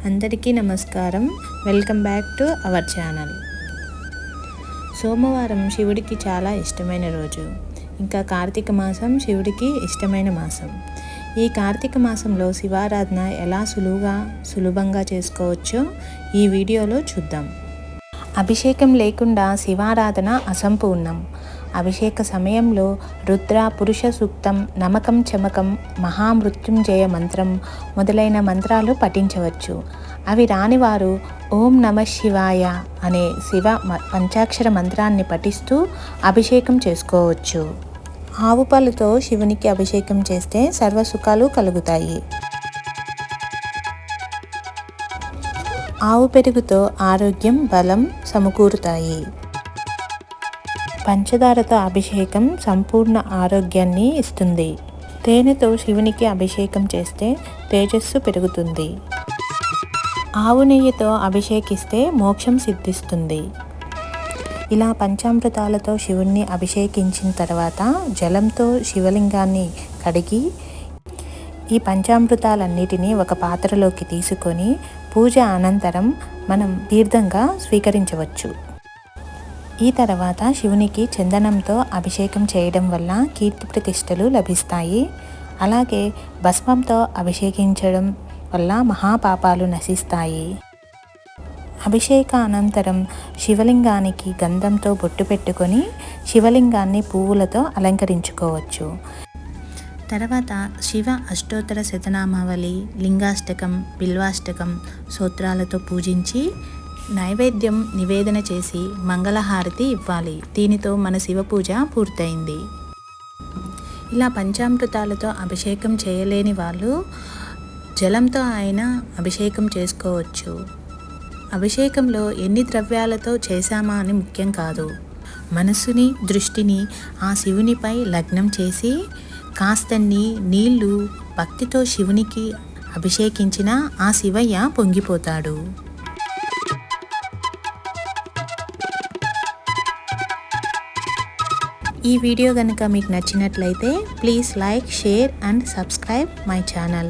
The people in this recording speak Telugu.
అందరికీ నమస్కారం. Welcome back to our channel. సోమవారం శివుడికి చాలా ఇష్టమైన రోజు. ఇంకా కార్తీక మాసం శివుడికి ఇష్టమైన మాసం. ఈ కార్తీక మాసంలో శివారాధన ఎలా సులభంగా చేసుకోవచ్చో ఈ వీడియోలో చూద్దాం. అభిషేకం లేకుండా శివారాధన అసంపూర్ణం. అభిషేక సమయంలో రుద్ర పురుష సూక్తం, నమకం చమకం, మహామృత్యుంజయ మంత్రం మొదలైన మంత్రాలు పఠించవచ్చు. అవి రానివారు ఓం నమ శివాయ అనే శివ పంచాక్షర మంత్రాన్ని పఠిస్తూ అభిషేకం చేసుకోవచ్చు. ఆవు పాలతో శివునికి అభిషేకం చేస్తే సర్వసుఖాలు కలుగుతాయి. ఆవు పెరుగుతో ఆరోగ్యం, బలం సమకూరుతాయి. పంచదారతో అభిషేకం సంపూర్ణ ఆరోగ్యాన్ని ఇస్తుంది. తేనెతో శివునికి అభిషేకం చేస్తే తేజస్సు పెరుగుతుంది. ఆవు నెయ్యితో అభిషేకిస్తే మోక్షం సిద్ధిస్తుంది. ఇలా పంచామృతాలతో శివుణ్ణి అభిషేకించిన తర్వాత జలంతో శివలింగాన్ని కడిగి ఈ పంచామృతాలన్నిటినీ ఒక పాత్రలోకి తీసుకొని పూజ అనంతరం మనం తీర్థంగా స్వీకరించవచ్చు. ఈ తర్వాత శివునికి చందనంతో అభిషేకం చేయడం వల్ల కీర్తి ప్రతిష్టలు లభిస్తాయి. అలాగే భస్మంతో అభిషేకించడం వల్ల మహాపాపాలు నశిస్తాయి. అభిషేక అనంతరం శివలింగానికి గంధంతో బొట్టు పెట్టుకొని శివలింగాన్ని పువ్వులతో అలంకరించుకోవచ్చు. తర్వాత శివ అష్టోత్తర శతనామావళి, లింగాష్టకం, బిల్వాష్టకం స్తోత్రాలతో పూజించి నైవేద్యం నివేదన చేసి మంగళహారతి ఇవ్వాలి. దీనితో మన శివ పూజ పూర్తయింది. ఇలా పంచామృతాలతో అభిషేకం చేయలేని వాళ్ళు జలంతో అయినా అభిషేకం చేసుకోవచ్చు. అభిషేకంలో ఎన్ని ద్రవ్యాలతో చేశామా అని ముఖ్యం కాదు. మనసుని, దృష్టిని ఆ శివునిపై లగ్నం చేసి కాస్తన్ని నీళ్లు భక్తితో శివునికి అభిషేకించిన ఆ శివయ్య పొంగిపోతాడు. ఈ వీడియో కనుక మీకు నచ్చినట్లయితే please like, share and subscribe my channel.